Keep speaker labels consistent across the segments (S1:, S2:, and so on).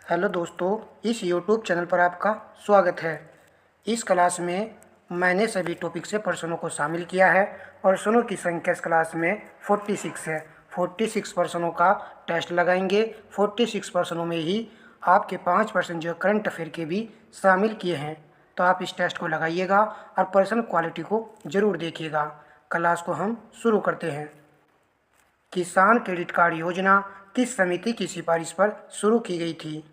S1: Hello दोस्तों, इस YouTube channel पर आपका स्वागत है। इस क्लास में मैंने सभी टॉपिक से प्रश्नों को शामिल किया है। प्रश्नों की संख्या इस क्लास में 46 है। 46 प्रश्नों का टेस्ट लगाएंगे। 46 प्रश्नों में ही आपके 5 प्रश्न जो करंट अफेयर के भी शामिल किए हैं, तो आप इस टेस्ट को लगाइएगा और प्रश्न क्वालिटी को ज़रूर देखिएगा। क्लास को हम शुरू करते हैं। किसान क्रेडिट कार्ड योजना किस समिति की सिफारिश पर शुरू की गई थी?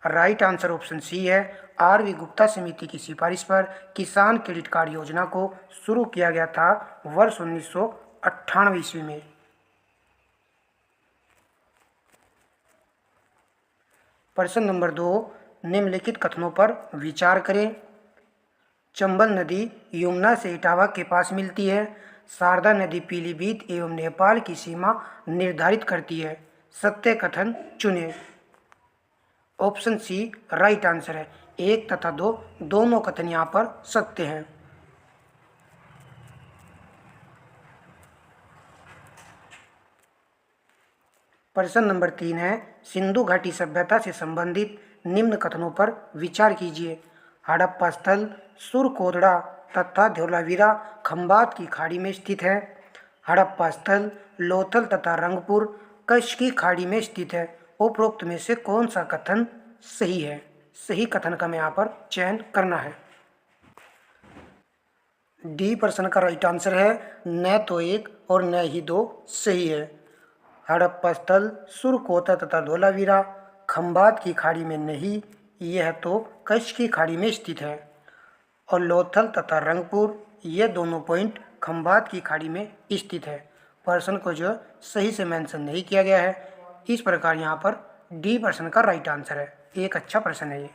S1: राइट आंसर ऑप्शन सी है, आर.वी. गुप्ता समिति की सिफारिश पर किसान क्रेडिट कार्ड योजना को शुरू किया गया था वर्ष 1998 ईस्वी में। प्रश्न नंबर 2, निम्नलिखित कथनों पर विचार करें। चंबल नदी यमुना से इटावा के पास मिलती है। शारदा नदी पीलीभीत एवं नेपाल की सीमा निर्धारित करती है। सत्य कथन चुनें। ऑप्शन सी राइट आंसर है। 1 तथा 2 दोनों कथन यहाँ पर सत्य हैं। प्रश्न नंबर 3 है, सिंधु घाटी सभ्यता से संबंधित निम्न कथनों पर विचार कीजिए। हड़प्पा स्थल सुरकोदड़ा तथा धोलावीरा खंबात की खाड़ी में स्थित है। हड़प्पा स्थल लोथल तथा रंगपुर कच्छ की खाड़ी में स्थित है। उपरोक्त में से कौन सा कथन सही है? सही कथन का मैं यहाँ पर चयन करना है। डी प्रश्न का राइट आंसर है। न तो 1 और न ही 2 सही है। हड़प्पा स्थल सुरकोता तथा धोलावीरा खंबात की खाड़ी में नहीं, यह तो कच्छ की खाड़ी में स्थित है। और लोथल तथा रंगपुर ये दोनों पॉइंट खंबात की खाड़ी में स्थित है। प्रश्न को जो सही से मेंशन नहीं किया गया है, इस प्रकार यहाँ पर डी प्रश्न का राइट आंसर है। एक अच्छा प्रश्न है ये।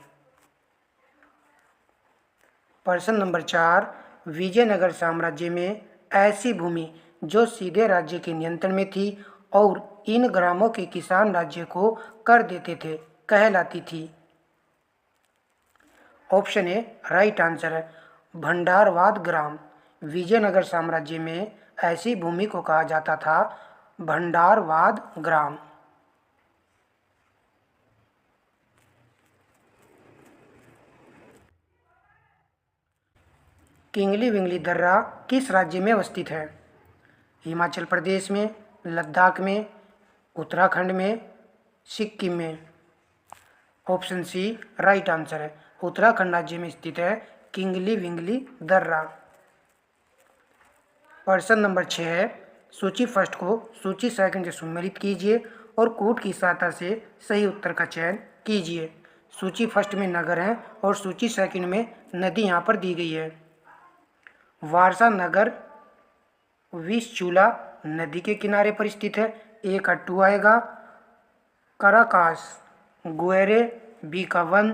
S1: प्रश्न नंबर 4, विजयनगर साम्राज्य में ऐसी भूमि जो सीधे राज्य के नियंत्रण में थी और इन ग्रामों के किसान राज्य को कर देते थे कहलाती थी। ऑप्शन ए राइट आंसर है, भंडारवाद ग्राम। विजयनगर साम्राज्य में ऐसी भूमि को कहा जाता था भंडारवाद ग्राम। किंगली विंगली दर्रा किस राज्य में अवस्थित है? हिमाचल प्रदेश में, लद्दाख में, उत्तराखंड में, सिक्किम में। ऑप्शन सी राइट आंसर है, उत्तराखंड राज्य में स्थित है किंगली विंगली दर्रा। प्रश्न नंबर 6 है, सूची फर्स्ट को सूची सेकंड से सम्मिलित कीजिए और कूट की सहायता से सही उत्तर का चयन कीजिए। सूची फर्स्ट में नगर है और सूची सेकंड में नदी यहाँ पर दी गई है। वारसा नगर विसचूला नदी के किनारे पर स्थित है। ए का 2 आएगा। कराकास गुएरे, बी का 1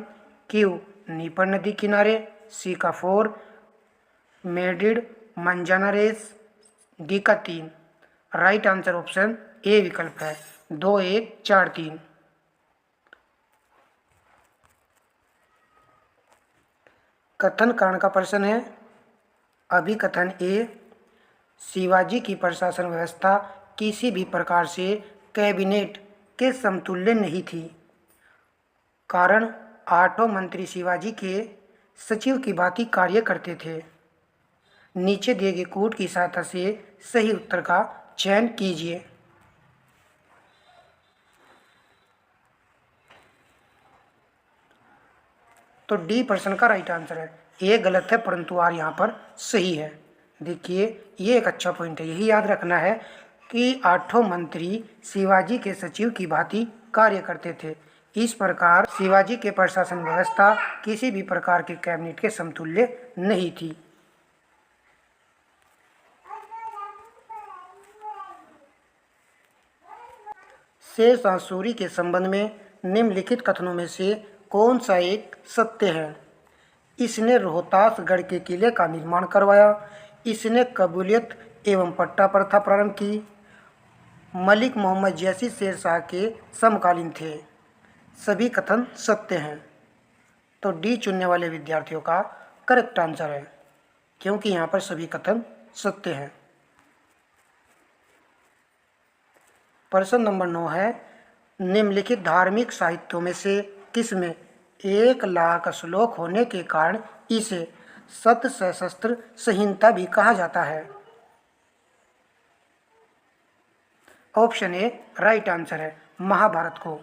S1: क्यू नीपर नदी किनारे, सी का 4 मेडिड मंजानारेस, डी का 3। राइट आंसर ऑप्शन ए विकल्प है। 2 1 4 3। कथन कारण का प्रश्न है। अभिकथन ए, शिवाजी की प्रशासन व्यवस्था किसी भी प्रकार से कैबिनेट के समतुल्य नहीं थी। कारण 8 मंत्री शिवाजी के सचिव की भांति कार्य करते थे। नीचे दिए गए कूट की सहायता से सही उत्तर का चयन कीजिए। तो डी प्रश्न का राइट आंसर है। ए गलत है परंतु आर यहाँ पर सही है। देखिए, ये एक अच्छा पॉइंट है। यही याद रखना है कि 8 मंत्री शिवाजी के सचिव की भांति कार्य करते थे। इस प्रकार शिवाजी के प्रशासन व्यवस्था किसी भी प्रकार के कैबिनेट के समतुल्य नहीं थी। शेष आसुरी के संबंध में निम्नलिखित कथनों में से कौन सा एक सत्य है? इसने रोहतासगढ़ के किले का निर्माण करवाया। इसने कबूलियत एवं पट्टा प्रथा प्रारंभ की। मलिक मोहम्मद जैसी शेरशाह के समकालीन थे। सभी कथन सत्य हैं। तो डी चुनने वाले विद्यार्थियों का करेक्ट आंसर है, क्योंकि यहाँ पर सभी कथन सत्य हैं। प्रश्न नंबर 9 है, निम्नलिखित धार्मिक साहित्यों में से किसमें 1,00,000 श्लोक होने के कारण इसे शत सहस्त्र संहिता भी कहा जाता है? ऑप्शन ए राइट आंसर है महाभारत को।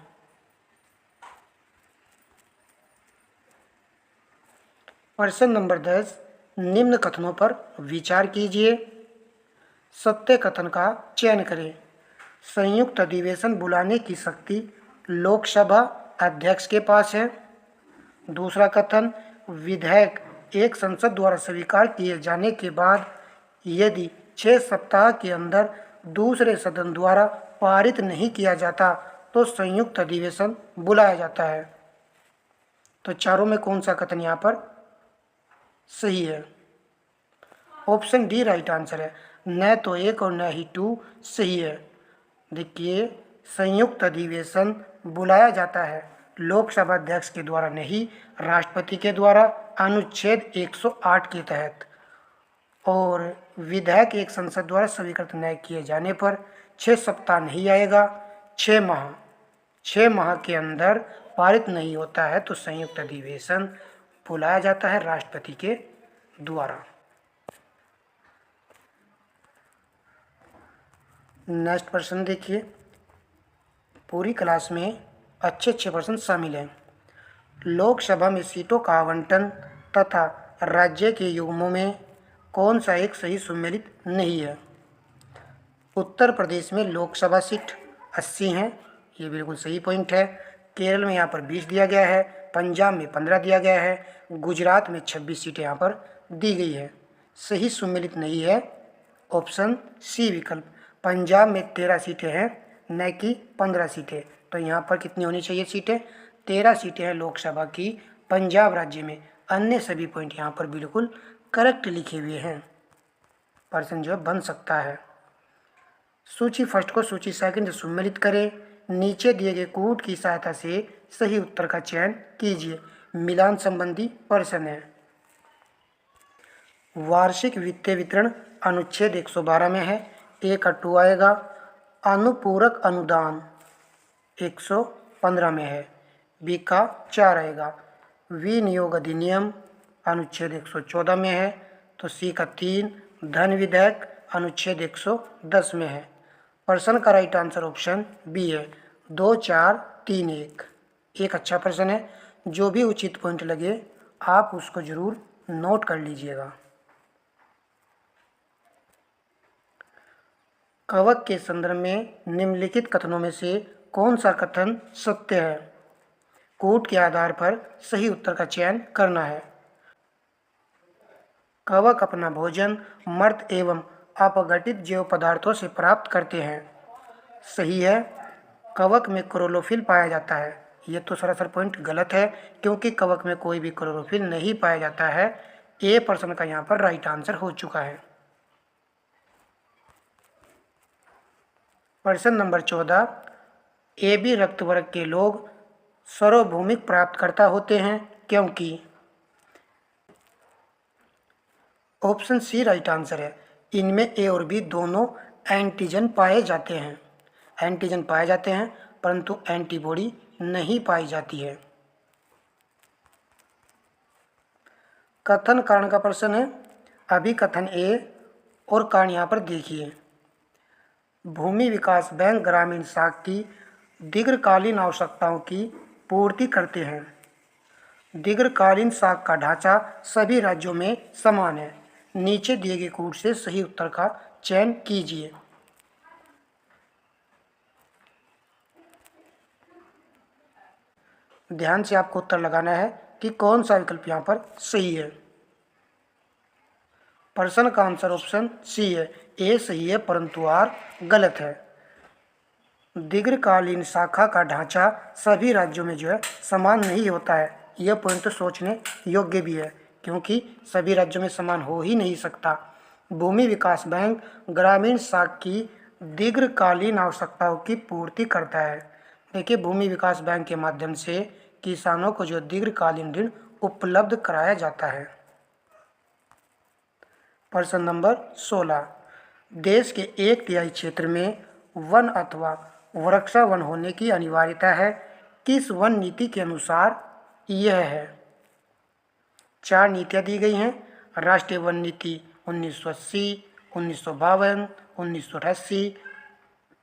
S1: प्रश्न नंबर 10, निम्न कथनों पर विचार कीजिए। सत्य कथन का चयन करें। संयुक्त अधिवेशन बुलाने की शक्ति लोकसभा अध्यक्ष के पास है। दूसरा कथन, विधेयक एक संसद द्वारा स्वीकार किए जाने के बाद यदि 6 सप्ताह के अंदर दूसरे सदन द्वारा पारित नहीं किया जाता तो संयुक्त अधिवेशन बुलाया जाता है। तो चारों में कौन सा कथन यहाँ पर सही है? ऑप्शन डी राइट आंसर है। न तो 1 और न ही 2 सही है। देखिए, संयुक्त अधिवेशन बुलाया जाता है लोकसभा अध्यक्ष के द्वारा नहीं, राष्ट्रपति के द्वारा अनुच्छेद 108 के तहत। और विधेयक एक संसद द्वारा स्वीकृत न किए जाने पर 6 सप्ताह नहीं आएगा, 6 माह के अंदर पारित नहीं होता है तो संयुक्त अधिवेशन बुलाया जाता है राष्ट्रपति के द्वारा। नेक्स्ट प्रश्न देखिए, पूरी क्लास में अच्छे प्रश्न शामिल हैं। लोकसभा में सीटों का आवंटन तथा राज्य के युग्मों में कौन सा एक सही सुमेलित नहीं है? उत्तर प्रदेश में लोकसभा सीट 80 हैं, ये बिल्कुल सही पॉइंट है। केरल में यहाँ पर 20 दिया गया है, पंजाब में 15 दिया गया है, गुजरात में 26 सीटें यहाँ पर दी गई है। सही सुमेलित नहीं है ऑप्शन सी विकल्प। पंजाब में 13 सीटें हैं न कि 15 सीटें। तो यहाँ पर कितनी होनी चाहिए सीटें? 13 सीटें हैं लोकसभा की पंजाब राज्य में। अन्य सभी पॉइंट यहाँ पर बिल्कुल करेक्ट लिखे हुए हैं। प्रश्न जो बन सकता है। सूची फर्स्ट को सूची सेकंड से सम्मिलित करें। नीचे दिए गए कूट की सहायता से सही उत्तर का चयन कीजिए। मिलान संबंधी प्रश्न है। वार्षिक वित्तीय वितरण अनुच्छेद 112 में है, ए का 2 आएगा। अनुपूरक अनुदान 115 में है, बी का 4 आएगा। विनियोग अधिनियम अनुच्छेद 114 में है, तो सी का 3। धन विधेयक अनुच्छेद 110 में है। प्रश्न का राइट आंसर ऑप्शन बी है, 2, 4, 3, 1। एक अच्छा प्रश्न है, जो भी उचित पॉइंट लगे आप उसको जरूर नोट कर लीजिएगा। कवक के संदर्भ में निम्नलिखित कथनों में से कौन सा कथन सत्य है? कूट के आधार पर सही उत्तर का चयन करना है। कवक अपना भोजन मृत एवं अपघटित जैव पदार्थों से प्राप्त करते हैं। सही है। कवक में क्लोरोफिल पाया जाता है। ये तो सरासर पॉइंट गलत है, क्योंकि कवक में कोई भी क्लोरोफिल नहीं पाया जाता है। ए प्रश्न का यहाँ पर राइट आंसर हो चुका है। प्रश्न नंबर 14, ए बी रक्त वर्ग के लोग सार्वभौमिक प्राप्तकर्ता होते हैं क्योंकि? ऑप्शन सी राइट आंसर है। इनमें ए और बी दोनों एंटीजन पाए जाते हैं। एंटीजन पाए जाते हैं परंतु एंटीबॉडी नहीं पाई जाती है। कथन कारण का प्रश्न है। अभी कथन ए और कारण यहाँ पर देखिए। भूमि विकास बैंक ग्रामीण साख की दीर्घकालीन आवश्यकताओं की पूर्ति करते हैं। दीर्घकालीन साख का ढांचा सभी राज्यों में समान है। नीचे दिए गए कूट से सही उत्तर का चयन कीजिए। ध्यान से आपको उत्तर लगाना है कि कौन सा विकल्प यहाँ पर सही है। प्रश्न का आंसर ऑप्शन सी है। ए सही है परंतु आर गलत है। दीर्घकालीन शाखा का ढांचा सभी राज्यों में जो है समान नहीं होता है। यह पॉइंट तो सोचने योग्य भी है, क्योंकि सभी राज्यों में समान हो ही नहीं सकता। भूमि विकास बैंक ग्रामीण साख की दीर्घकालीन आवश्यकताओं की पूर्ति करता है। देखिए, भूमि विकास बैंक के माध्यम से किसानों को जो दीर्घकालीन ऋण उपलब्ध कराया जाता है। प्रश्न नंबर 16, देश के 1/3 क्षेत्र में वन अथवा वृक्षावन होने की अनिवार्यता है, किस वन नीति के अनुसार यह है? 4 नीतियाँ दी गई हैं। राष्ट्रीय वन नीति 1980, 1952, 1988,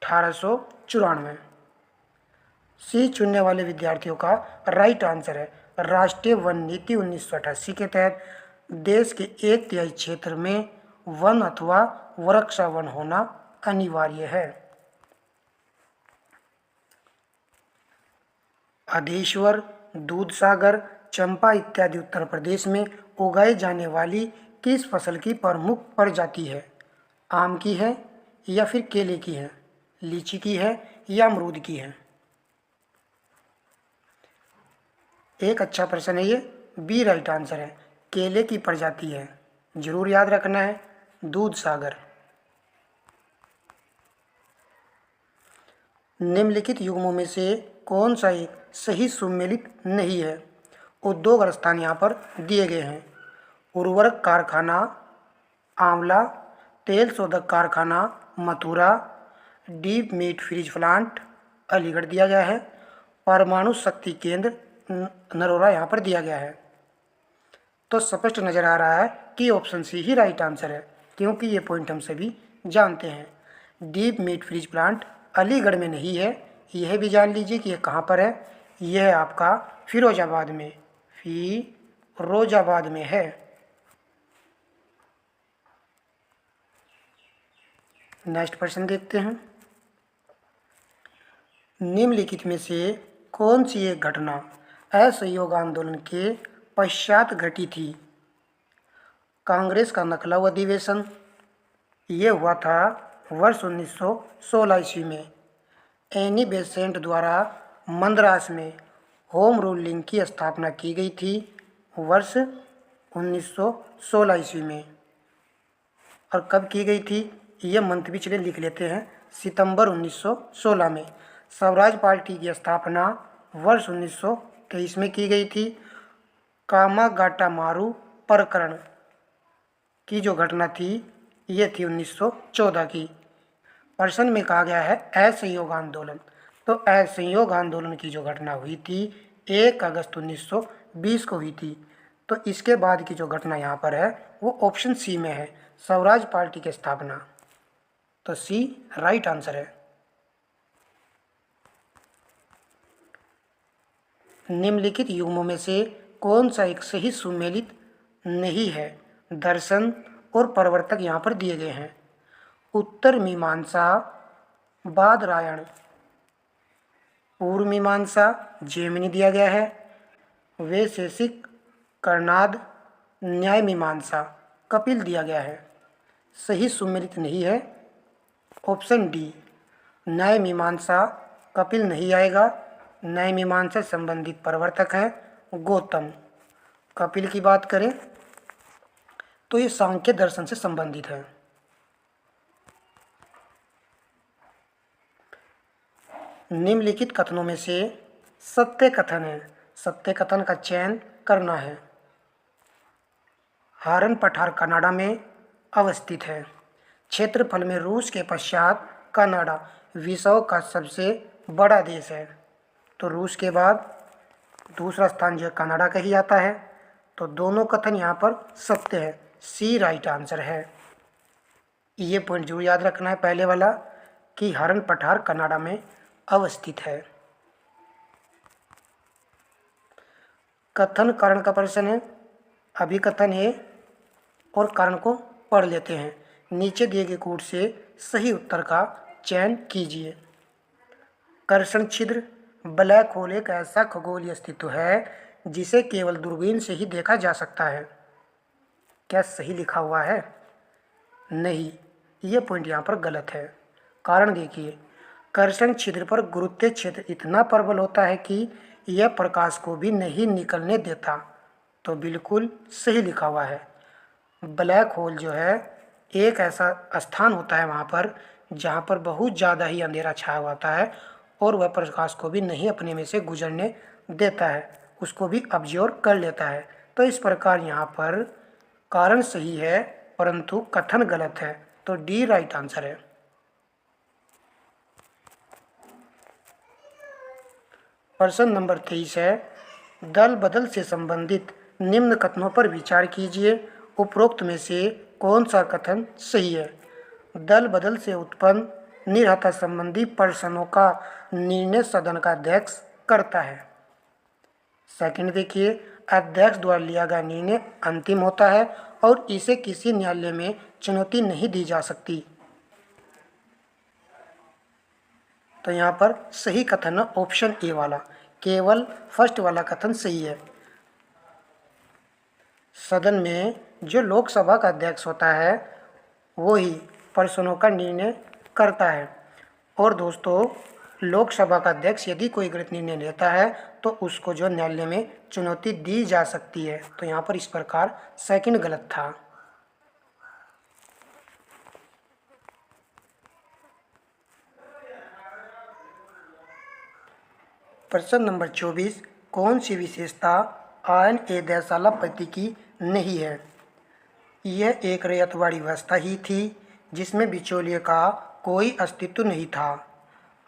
S1: 1894। सी चुनने वाले विद्यार्थियों का राइट आंसर है राष्ट्रीय वन नीति 1988 के तहत देश के 1/3 क्षेत्र में वन अथवा वृक्षावन होना अनिवार्य है। अधेश्वर, दूधसागर, चंपा इत्यादि उत्तर प्रदेश में उगाई जाने वाली किस फसल की प्रमुख प्रजाति है? आम की है या फिर केले की है, लीची की है या अमरूद की है? एक अच्छा प्रश्न है ये, बी राइट आंसर है, केले की प्रजाति है। जरूर याद रखना है, दूधसागर। निम्नलिखित युग्मों में से कौन सा एक सही सुमेलित नहीं है? उद्योग और स्थान यहाँ पर दिए गए हैं। उर्वरक कारखाना आंवला, तेल शोधक कारखाना Mathura, deep meat freeze plant Aligarh दिया गया है। परमाणु शक्ति केंद्र नरोरा यहाँ पर दिया गया है। तो स्पष्ट नज़र आ रहा है कि ऑप्शन सी ही राइट आंसर है, क्योंकि ये पॉइंट हम सभी जानते हैं। Deep meat freeze plant Aligarh में नहीं है, यह भी जान लीजिए कि यह कहाँ पर है। यह है आपका फिरोजाबाद में, फिरोजाबाद में है। नेक्स्ट प्रश्न देखते हैं। निम्नलिखित में से कौन सी एक घटना असहयोग आंदोलन के पश्चात घटी थी? कांग्रेस का नकलव अधिवेशन, ये हुआ था वर्ष 1916 ईस्वी में। एनी बेसेंट द्वारा मद्रास में होम रूलिंग की स्थापना की गई थी वर्ष 1916 ईस्वी में। और कब की गई थी ये मंथ भी चले लिख लेते हैं, सितंबर 1916 में। स्वराज पार्टी की स्थापना वर्ष 1923 में की गई थी। कामागाटा मारू प्रकरण की जो घटना थी ये थी 1914 की। प्रश्न में कहा गया है असहयोग आंदोलन, तो असहयोग आंदोलन की जो घटना हुई थी 1 अगस्त 1920 को हुई थी। तो इसके बाद की जो घटना यहाँ पर है वो ऑप्शन सी में है, स्वराज पार्टी की स्थापना। तो सी राइट आंसर है। निम्नलिखित युग्मों में से कौन सा एक सही सुमेलित नहीं है? दर्शन और प्रवर्तक यहाँ पर दिए गए हैं। उत्तर मीमांसा बादरायण, पूर्व मीमांसा जैमिनी दिया गया है। वैशेषिक कर्णाद न्याय मीमांसा कपिल दिया गया है। सही सुमेलित नहीं है ऑप्शन डी, न्याय मीमांसा कपिल नहीं आएगा। न्याय मीमांसा से संबंधित प्रवर्तक हैं गौतम। कपिल की बात करें तो ये सांख्य दर्शन से संबंधित है। निम्नलिखित कथनों में से सत्य कथन है, सत्य कथन का चयन करना है। हारन पठार कनाडा में अवस्थित है। क्षेत्रफल में रूस के पश्चात कनाडा विश्व का सबसे बड़ा देश है। तो रूस के बाद दूसरा स्थान जो कनाडा का ही आता है। तो दोनों कथन यहाँ पर सत्य है, सी राइट आंसर है। ये पॉइंट जरूर याद रखना है पहले वाला कि हरन पठार कनाडा में अवस्थित है। कथन कारण का प्रश्न है। अभी कथन है और कारण को पढ़ लेते हैं। नीचे दिए गए कोड से सही उत्तर का चयन कीजिए। कर्षण छिद्र ब्लैक होल एक ऐसा खगोलीय अस्तित्व है जिसे केवल दूरबीन से ही देखा जा सकता है। क्या सही लिखा हुआ है? नहीं, ये पॉइंट यहाँ पर गलत है। कारण देखिए, कर्षण छिद्र पर गुरुत्वीय क्षेत्र इतना प्रबल होता है कि यह प्रकाश को भी नहीं निकलने देता। तो बिल्कुल सही लिखा हुआ है। ब्लैक होल जो है एक ऐसा स्थान होता है वहाँ पर जहाँ पर बहुत ज़्यादा ही अंधेरा छाया होता है और वह प्रकाश को भी नहीं अपने में से गुजरने देता है, उसको भी अब्जॉर्ब कर लेता है। तो इस प्रकार यहाँ पर कारण सही है परंतु कथन गलत है। तो डी राइट आंसर है। प्रश्न नंबर 23 है, दल बदल से संबंधित निम्न कथनों पर विचार कीजिए। उपरोक्त में से कौन सा कथन सही है? दल बदल से उत्पन्न निरहता संबंधी प्रश्नों का निर्णय सदन का अध्यक्ष करता है। सेकंड देखिए, अध्यक्ष द्वारा लिया गया निर्णय अंतिम होता है और इसे किसी न्यायालय में चुनौती नहीं दी जा सकती। तो यहाँ पर सही कथन है ऑप्शन ए वाला, केवल फर्स्ट वाला कथन सही है। सदन में जो लोकसभा का अध्यक्ष होता है वो ही प्रश्नों का निर्णय करता है। और दोस्तों, लोकसभा का अध्यक्ष यदि कोई गलत निर्णय लेता है तो उसको जो न्यायालय में चुनौती दी जा सकती है। तो यहाँ पर इस प्रकार सेकंड गलत था। प्रश्न नंबर 24, कौन सी विशेषता आयन ए दयाशाला पद्धति की नहीं है? यह एक रैयतवाड़ी व्यवस्था ही थी जिसमें बिचौलिए का कोई अस्तित्व नहीं था।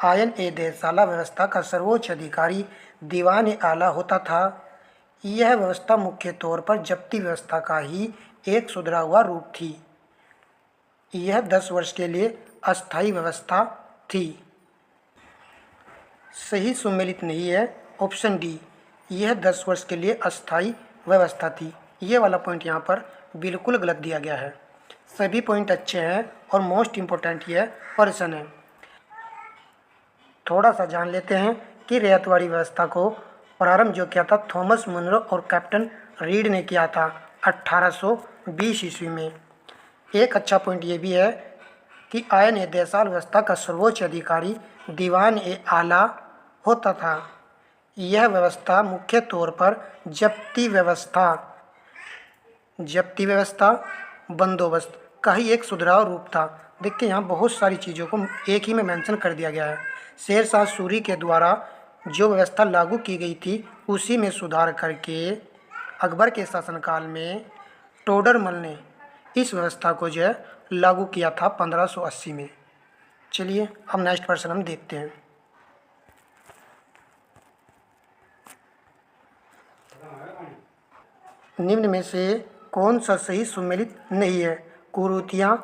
S1: आयन ए दयाशाला व्यवस्था का सर्वोच्च अधिकारी दीवान ए आला होता था। यह व्यवस्था मुख्य तौर पर जब्ती व्यवस्था का ही एक सुधरा हुआ रूप थी। यह 10 वर्ष के लिए अस्थायी व्यवस्था थी। सही सुमेलित नहीं है ऑप्शन डी, यह 10 वर्ष के लिए अस्थायी व्यवस्था थी। ये वाला पॉइंट यहाँ पर बिल्कुल गलत दिया गया है। सभी पॉइंट अच्छे हैं और मोस्ट इम्पोर्टेंट ये प्रश्न है। थोड़ा सा जान लेते हैं कि रैयतवाड़ी व्यवस्था को प्रारंभ जो किया था थॉमस मुनरो और कैप्टन रीड ने किया था 1820 ईस्वी में। एक अच्छा पॉइंट ये भी है कि आयन ए दयाशाल व्यवस्था का सर्वोच्च अधिकारी दीवान ए आला होता था। यह व्यवस्था मुख्य तौर पर जब्ती व्यवस्था बंदोबस्त का ही एक सुधराव रूप था। देखिए यहाँ बहुत सारी चीज़ों को एक ही में मेंशन कर दिया गया है। शेर शाह सूरी के द्वारा जो व्यवस्था लागू की गई थी उसी में सुधार करके अकबर के शासनकाल में टोडरमल ने इस व्यवस्था को जो है लागू किया था 1580 में। चलिए अब नेक्स्ट प्रश्न हम देखते हैं। निम्न में से कौन सा सही सुमेलित नहीं है? कुरीतियाँ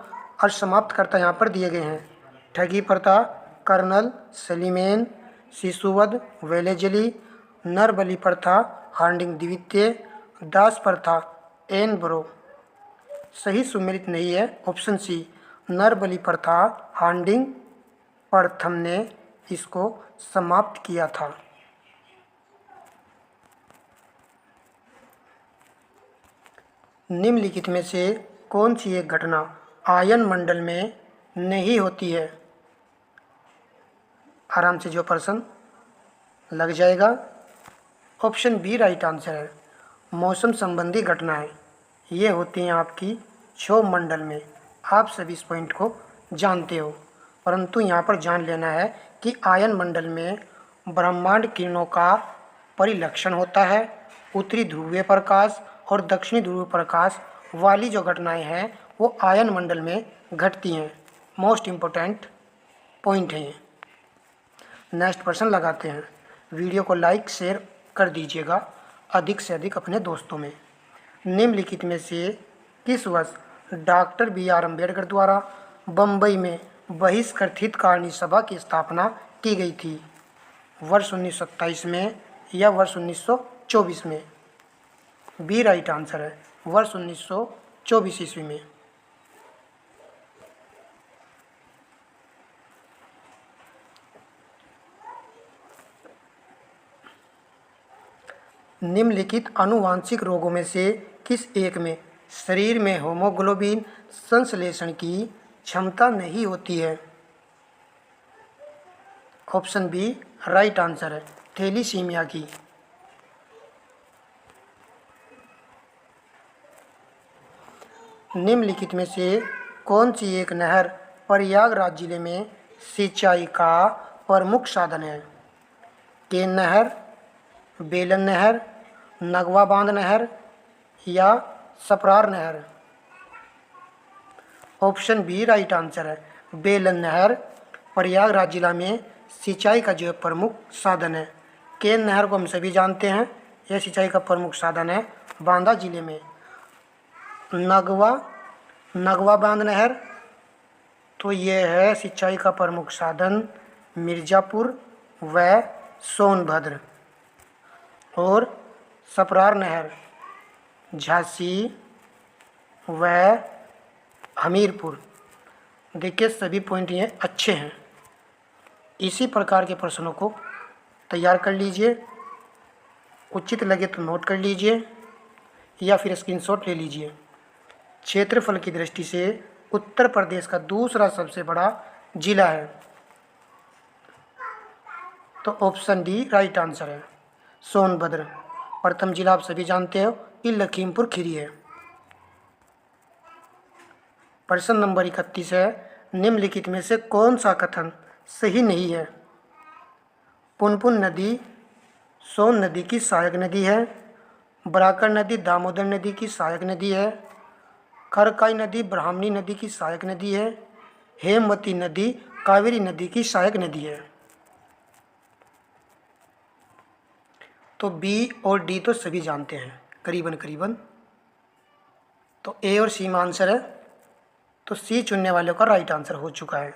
S1: और समाप्तकर्ता यहाँ पर दिए गए हैं। ठगी प्रथा, कर्नल सलीमेन, शिशुवध, वेलेजली, नरबली प्रथा, हार्डिंग द्वितीय, दास प्रथा, एन ब्रो। सही सुमेलित नहीं है ऑप्शन सी, नरबली प्रथा हार्डिंग प्रथम ने इसको समाप्त किया था। निम्नलिखित में से कौन सी एक घटना आयन मंडल में नहीं होती है? आराम से जो प्रश्न लग जाएगा। ऑप्शन बी राइट आंसर है। मौसम संबंधी घटनाएं ये होती हैं आपकी क्षोभ मंडल में। आप सभी इस पॉइंट को जानते हो, परंतु यहाँ पर जान लेना है कि आयन मंडल में ब्रह्मांड किरणों का परिलक्षण होता है। उत्तरी ध्रुवीय प्रकाश और दक्षिणी ध्रुवीय प्रकाश वाली जो घटनाएं हैं वो आयन मंडल में घटती हैं। मोस्ट इम्पोर्टेंट पॉइंट है ये। नेक्स्ट प्रश्न लगाते हैं। वीडियो को लाइक शेयर कर दीजिएगा अधिक से अधिक अपने दोस्तों में। निम्नलिखित में से किस वर्ष डॉक्टर बी.आर. अम्बेडकर द्वारा बम्बई में बहिष्कृत सभा की स्थापना की गई थी? वर्ष 1927 में या वर्ष 1924 में? बी राइट आंसर है, वर्ष 1924 ईस्वी में। निम्नलिखित आनुवांशिक रोगों में से किस एक में शरीर में हीमोग्लोबिन संश्लेषण की क्षमता नहीं होती है? ऑप्शन बी राइट आंसर है, थैलीसीमिया की। निम्नलिखित में से कौन सी एक नहर प्रयागराज जिले में सिंचाई का प्रमुख साधन है? केन नहर, बेलन नहर, नगवा बांध नहर या सपरार नहर? ऑप्शन बी राइट आंसर है, बेलन नहर प्रयागराज जिला में सिंचाई का जो प्रमुख साधन है। केन नहर को हम सभी जानते हैं, यह सिंचाई का प्रमुख साधन है बांदा जिले में। नगवा बांध नहर, तो ये है सिंचाई का प्रमुख साधन मिर्ज़ापुर व सोनभद्र। और सपरार नहर झांसी व हमीरपुर। देखिए सभी पॉइंट ये अच्छे हैं। इसी प्रकार के प्रश्नों को तैयार कर लीजिए, उचित लगे तो नोट कर लीजिए या फिर स्क्रीनशॉट ले लीजिए। क्षेत्रफल की दृष्टि से उत्तर प्रदेश का दूसरा सबसे बड़ा जिला है, तो ऑप्शन डी राइट आंसर है सोनभद्र। प्रथम जिला आप सभी जानते हो कि लखीमपुर खीरी है। प्रश्न नंबर 31 है, निम्नलिखित में से कौन सा कथन सही नहीं है? पुनपुन नदी सोन नदी की सहायक नदी है। बराकर नदी दामोदर नदी की सहायक नदी है। खरकाई नदी ब्राह्मणी नदी की सहायक नदी है। हेमवती नदी कावेरी नदी की सहायक नदी है। तो बी और डी तो सभी जानते हैं करीबन करीबन, तो ए और सी में आंसर है, तो सी चुनने वालों का राइट आंसर हो चुका है।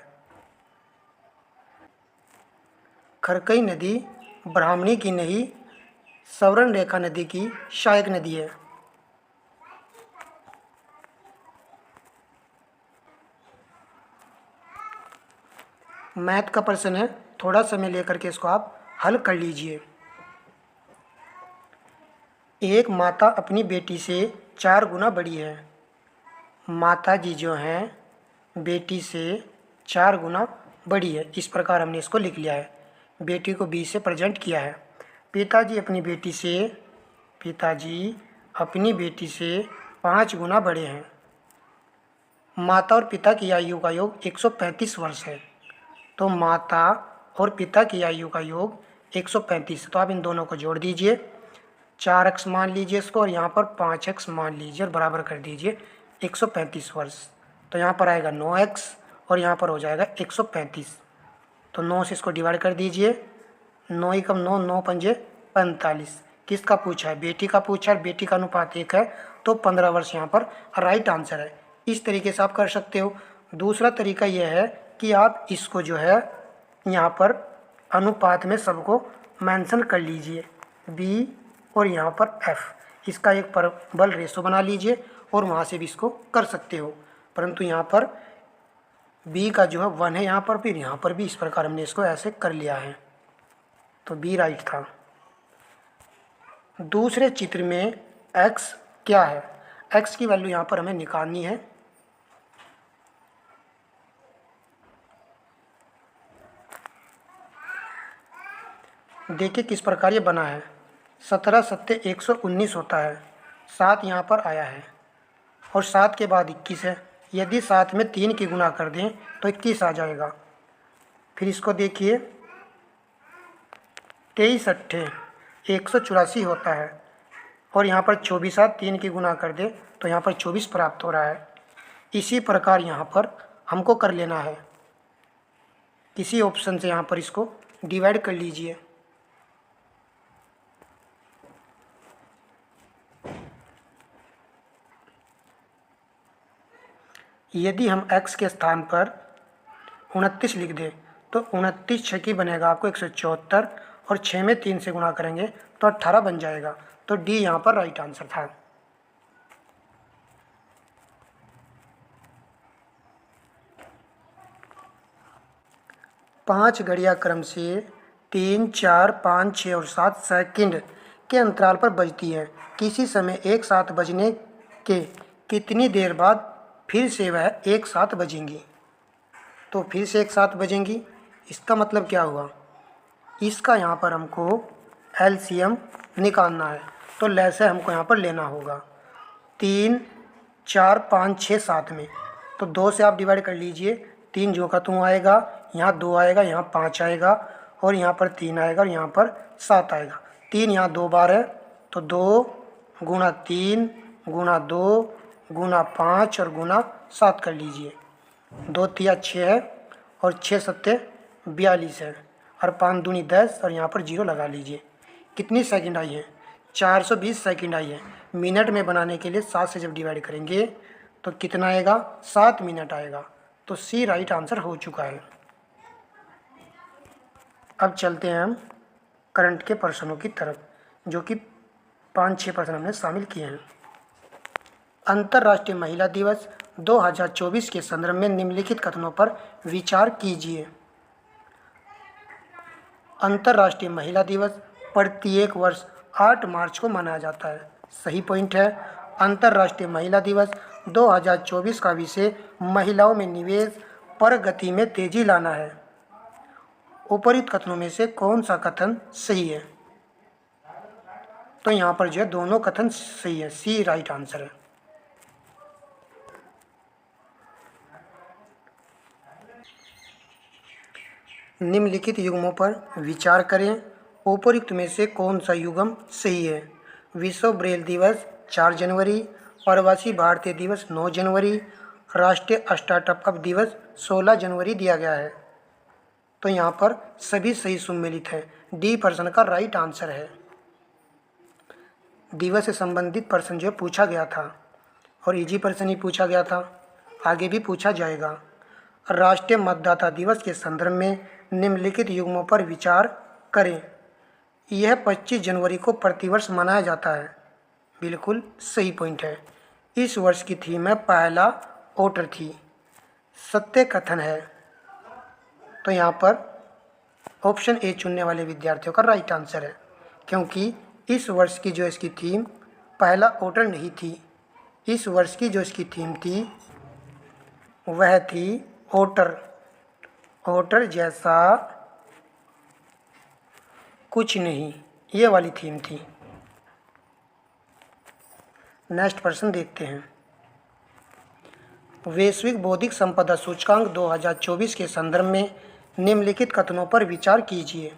S1: खरकई नदी ब्राह्मणी की नहीं, सवर्ण रेखा नदी की सहायक नदी है। मैथ का प्रश्न है, थोड़ा समय लेकर के इसको आप हल कर लीजिए। एक माता अपनी बेटी से 4 गुना बड़ी है। माता जी जो हैं बेटी से 4 गुना बड़ी है, इस प्रकार हमने इसको लिख लिया है। बेटी को बी से प्रेजेंट किया है। पिताजी अपनी बेटी से 5 गुना बड़े हैं। माता और पिता की आयु का योग 135 वर्ष है, तो माता और पिता की आयु का योग 135। तो आप इन दोनों को जोड़ दीजिए, 4x मान लीजिए इसको और यहाँ पर 5x मान लीजिए और बराबर कर दीजिए 135 वर्ष। तो यहाँ पर आएगा 9x और यहाँ पर हो जाएगा 135। तो 9 से इसको डिवाइड कर दीजिए, 9 एकम 9, 9 पंजे 45। किसका पूछा है? बेटी का पूछा है। बेटी का अनुपात 1 है, तो 15 वर्ष यहाँ पर राइट आंसर है। इस तरीके से आप कर सकते हो। दूसरा तरीका यह है कि आप इसको जो है यहाँ पर अनुपात में सबको मेंशन कर लीजिए, बी और यहाँ पर एफ, इसका एक परबल रेशो बना लीजिए और वहाँ से भी इसको कर सकते हो। परंतु यहाँ पर बी का जो है 1 है यहाँ पर, फिर यहाँ पर भी इस प्रकार हमने इसको ऐसे कर लिया है, तो बी राइट था। दूसरे चित्र में x क्या है? x की वैल्यू यहाँ पर हमें निकालनी है। देखिए किस प्रकार ये बना है। 17 सत्ते 119 होता है, 7 यहाँ पर आया है और 7 के बाद 21 है। यदि 7 में 3 की गुणा कर दें तो 21 आ जाएगा। फिर इसको देखिए, 23 अट्ठे 184 होता है और यहाँ पर 24 साथ 3 की गुणा कर दे तो यहाँ पर 24 प्राप्त हो रहा है। इसी प्रकार यहाँ पर हमको कर लेना है, किसी ऑप्शन से यहाँ पर इसको डिवाइड कर लीजिए। यदि हम x के स्थान पर 29 लिख दें तो 29 छकी बनेगा आपको 174 और 6 में 3 से गुणा करेंगे तो 18 बन जाएगा। तो डी यहाँ पर राइट आंसर था। पाँच घड़ियाँ क्रम से 3, 4, 5, 6 और 7 सेकंड के अंतराल पर बजती है। किसी समय एक साथ बजने के कितनी देर बाद फिर से वह एक साथ बजेंगी? तो फिर से एक साथ बजेंगी, इसका मतलब क्या हुआ? इसका यहाँ पर हमको एलसीएम निकालना है, तो लैसे हमको यहाँ पर लेना होगा 3, 4, 5, 6, 7 में। तो 2 से आप डिवाइड कर लीजिए, 3 जो का तू आएगा, यहाँ 2 आएगा, यहाँ 5 आएगा और यहाँ पर 3 आएगा और यहाँ पर 7 आएगा। 3 यहाँ 2 बार है, तो 2 गुणा 3 गुणा 2 गुणा 5 और गुणा 7 कर लीजिए। 2 तिया 6 है और 6 सत्ते 42 है और 5 दूनी 10 और यहाँ पर 0 लगा लीजिए। कितनी सेकंड आई है? 420 सेकंड आई है। मिनट में बनाने के लिए 7 से जब डिवाइड करेंगे तो कितना आएगा? 7 मिनट आएगा। तो सी राइट आंसर हो चुका है। अब चलते हैं हम करंट के प्रश्नों की तरफ, जो कि 5-6 प्रश्न हमने शामिल किए हैं। अंतर्राष्ट्रीय महिला दिवस 2024 के संदर्भ में निम्नलिखित कथनों पर विचार कीजिए। अंतर्राष्ट्रीय महिला दिवस प्रत्येक वर्ष 8 मार्च को मनाया जाता है। सही पॉइंट है। अंतर्राष्ट्रीय महिला दिवस 2024 का विषय महिलाओं में निवेश पर गति में तेजी लाना है। उपरोक्त कथनों में से कौन सा कथन सही है? तो यहाँ पर जो है दोनों कथन सही है। सी राइट आंसर है। निम्नलिखित युग्मों पर विचार करें। उपरोक्त में से कौन सा युग्म सही है? विश्व ब्रेल दिवस 4 जनवरी, प्रवासी भारतीय दिवस 9 जनवरी, राष्ट्रीय स्टार्टअप दिवस 16 जनवरी दिया गया है। तो यहाँ पर सभी सही सम्मिलित हैं। डी प्रश्न का राइट आंसर है। दिवस से संबंधित प्रश्न जो पूछा गया था और इजी प्रश्न ही पूछा गया था, आगे भी पूछा जाएगा। राष्ट्रीय मतदाता दिवस के संदर्भ में निम्नलिखित युग्मों पर विचार करें। यह 25 जनवरी को प्रतिवर्ष मनाया जाता है। बिल्कुल सही पॉइंट है। इस वर्ष की थीम है पहला वोटर थी। सत्य कथन है। तो यहाँ पर ऑप्शन ए चुनने वाले विद्यार्थियों का राइट आंसर है, क्योंकि इस वर्ष की जो इसकी थीम पहला वोटर नहीं थी। इस वर्ष की जो इसकी थीम थी वह थी वोटर। वोटर जैसा कुछ नहीं, ये वाली थीम थी। नेक्स्ट प्रश्न देखते हैं। वैश्विक बौद्धिक संपदा सूचकांक 2024 के संदर्भ में निम्नलिखित कथनों पर विचार कीजिए।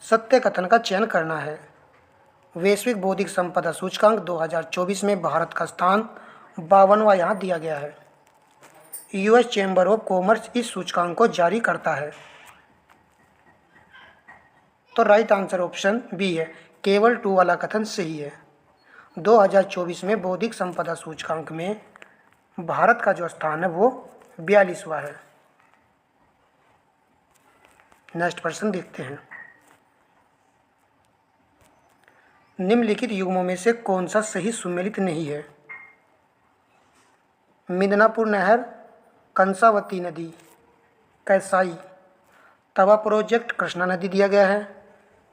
S1: सत्य कथन का चयन करना है। वैश्विक बौद्धिक संपदा सूचकांक 2024 में भारत का स्थान 52वां यहाँ दिया गया है। यूएस चैम्बर ऑफ कॉमर्स इस सूचकांक को जारी करता है। तो राइट आंसर ऑप्शन बी है। केवल 2 वाला कथन सही है। 2024 में बौद्धिक संपदा सूचकांक में भारत का जो स्थान है वो 42वां है। नेक्स्ट प्रश्न देखते हैं। निम्नलिखित युग्मों में से कौन सा सही सुमेलित नहीं है? मिदनापुर नहर, कंसावती नदी, कैसाई, तवा प्रोजेक्ट कृष्णा नदी दिया गया है,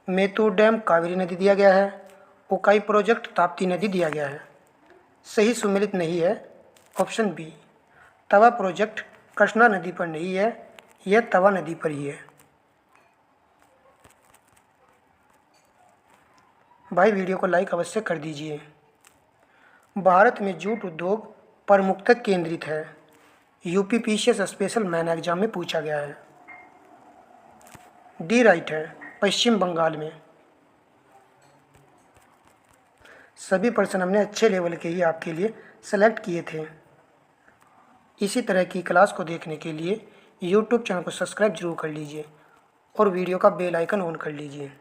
S1: मेतूर डैम कावेरी नदी दिया गया है, उकाई प्रोजेक्ट ताप्ती नदी दिया गया है। सही सुमेलित नहीं है ऑप्शन बी। तवा प्रोजेक्ट कृष्णा नदी पर नहीं है, यह तवा नदी पर ही है। भाई वीडियो को लाइक अवश्य कर दीजिए। भारत में जूट उद्योग प्रमुखतः केंद्रित है। यूपीपीसीएस स्पेशल मैन एग्जाम में पूछा गया है। डी राइट है, पश्चिम बंगाल में। सभी प्रश्न हमने अच्छे लेवल के ही आपके लिए सेलेक्ट किए थे। इसी तरह की क्लास को देखने के लिए यूट्यूब चैनल को सब्सक्राइब जरूर कर लीजिए और वीडियो का बेल आइकन ऑन कर लीजिए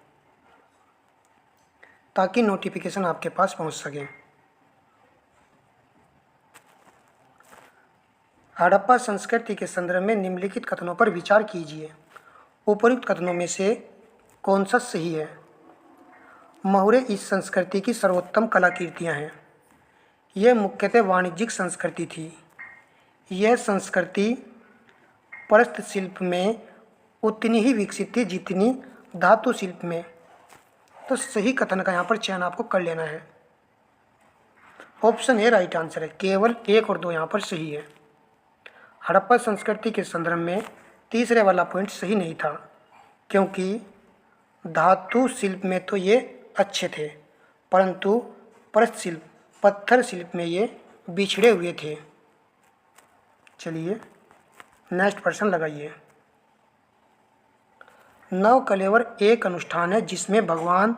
S1: ताकि नोटिफिकेशन आपके पास पहुंच सके। हड़प्पा संस्कृति के संदर्भ में निम्नलिखित कथनों पर विचार कीजिए। उपयुक्त कथनों में से कौन सा सही है? महुरे इस संस्कृति की सर्वोत्तम कलाकृतियाँ हैं। यह मुख्यतः वाणिज्यिक संस्कृति थी। यह संस्कृति प्रस्त शिल्प में उतनी ही विकसित थी जितनी धातु शिल्प में। तो सही कथन का यहाँ पर चयन आपको कर लेना है। ऑप्शन ए राइट आंसर है। केवल 1 और 2 यहाँ पर सही है। हड़प्पा संस्कृति के संदर्भ में तीसरे वाला पॉइंट सही नहीं था, क्योंकि धातु शिल्प में तो ये अच्छे थे, परंतु प्रस्त शिल्प पत्थर शिल्प में ये बिछड़े हुए थे। चलिए नेक्स्ट प्रश्न लगाइए। नवकलेवर एक अनुष्ठान है जिसमें भगवान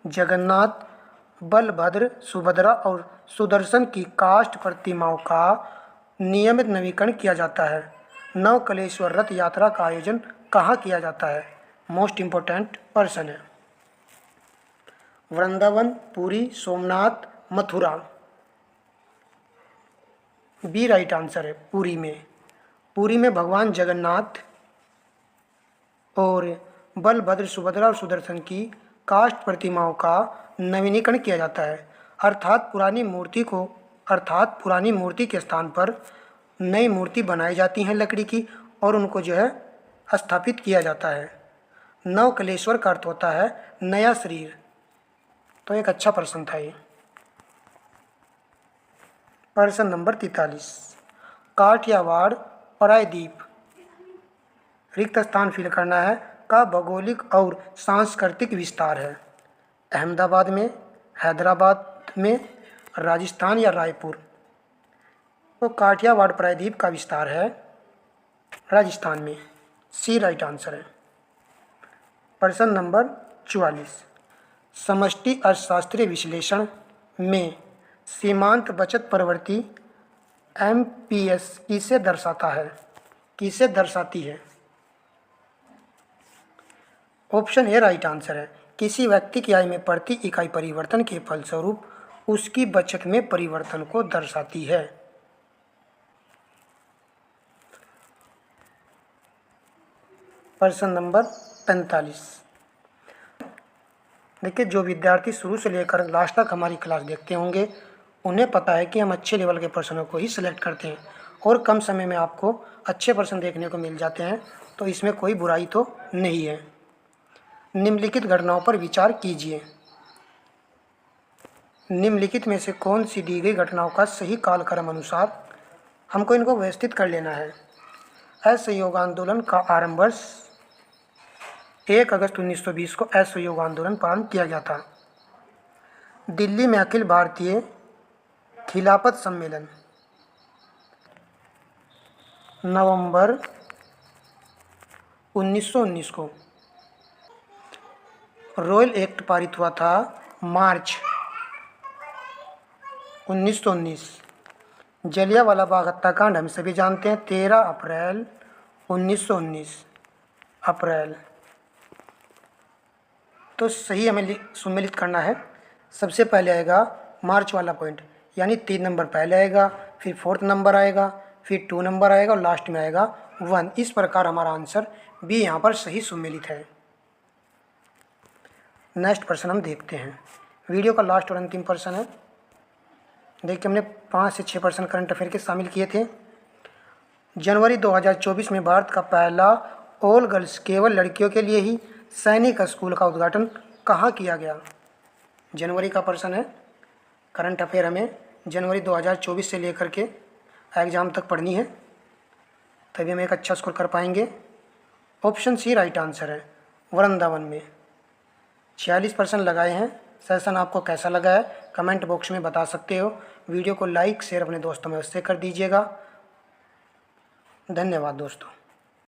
S1: जगन्नाथ, बलभद्र, सुभद्रा और सुदर्शन की काष्ठ प्रतिमाओं का नियमित नवीकरण किया जाता है। नवकलेश्वर रथ यात्रा का आयोजन कहाँ किया जाता है? मोस्ट इम्पोर्टेंट पर्सन है। Vrindavan, Puri, Somnath, Mathura. B right answer है, पुरी में। पुरी में भगवान जगन्नाथ और बलभद्र, सुभद्रा और सुदर्शन की काष्ठ प्रतिमाओं का नवीनीकरण किया जाता है, अर्थात पुरानी मूर्ति के स्थान पर नई मूर्ति बनाई जाती हैं लकड़ी की और उनको जो है स्थापित किया जाता है। नवकलेश्वर का अर्थ होता है नया शरीर। तो एक अच्छा प्रश्न था ये। प्रश्न नंबर 43, काठियावाड़ प्रायद्वीप, रिक्त स्थान फिल करना है, का भौगोलिक और सांस्कृतिक विस्तार है। अहमदाबाद में, हैदराबाद में, राजस्थान या रायपुर। तो काठियावाड़ प्रायद्वीप का विस्तार है राजस्थान में। सी राइट आंसर है। प्रश्न नंबर 44, समष्टि अर्थशास्त्रीय विश्लेषण में सीमांत बचत प्रवृत्ति MPS किसे दर्शाती है? ऑप्शन ए राइट आंसर है, किसी व्यक्ति की आय में प्रति इकाई परिवर्तन के फलस्वरूप उसकी बचत में परिवर्तन को दर्शाती है। प्रश्न नंबर 45, देखिए जो विद्यार्थी शुरू से लेकर लास्ट तक हमारी क्लास देखते होंगे उन्हें पता है कि हम अच्छे लेवल के प्रश्नों को ही सिलेक्ट करते हैं और कम समय में आपको अच्छे प्रश्न देखने को मिल जाते हैं, तो इसमें कोई बुराई तो नहीं है। निम्नलिखित घटनाओं पर विचार कीजिए। निम्नलिखित में से कौन सी दी गई घटनाओं का सही कालक्रम अनुसार हमको इनको व्यवस्थित कर लेना है। असहयोग आंदोलन का आरंभ वर्ष 1 अगस्त 1920 को असहयोग आंदोलन प्रारंभ किया गया था। दिल्ली में अखिल भारतीय खिलाफत सम्मेलन नवंबर 1919 को। रॉयल एक्ट पारित हुआ था मार्च 1919। जलियांवाला बाग हत्याकांड हम सभी जानते हैं 13 अप्रैल 1919 अप्रैल। तो सही हमें सुमेलित करना है। सबसे पहले आएगा मार्च वाला पॉइंट, यानी 3 नंबर पहले आएगा, फिर 4th नंबर आएगा, फिर 2 नंबर आएगा और लास्ट में आएगा 1। इस प्रकार हमारा आंसर बी यहाँ पर सही सुमेलित है। नेक्स्ट प्रश्न हम देखते हैं। वीडियो का लास्ट और अंतिम प्रश्न है। देखिए हमने 5 से 6 प्रश्न करंट अफेयर के शामिल किए थे। जनवरी 2024 में भारत का पहला ऑल गर्ल्स केवल लड़कियों के लिए ही सैनिक स्कूल का उद्घाटन कहाँ किया गया? जनवरी का प्रश्न है। करंट अफेयर हमें जनवरी 2024 से लेकर के एग्ज़ाम तक पढ़नी है, तभी हम एक अच्छा स्कोर कर पाएंगे। ऑप्शन सी राइट आंसर है, वृंदावन में। 46% लगाए हैं। सेशन आपको कैसा लगा है कमेंट बॉक्स में बता सकते हो। वीडियो को लाइक शेयर अपने दोस्तों में अवश्य कर दीजिएगा। धन्यवाद दोस्तों।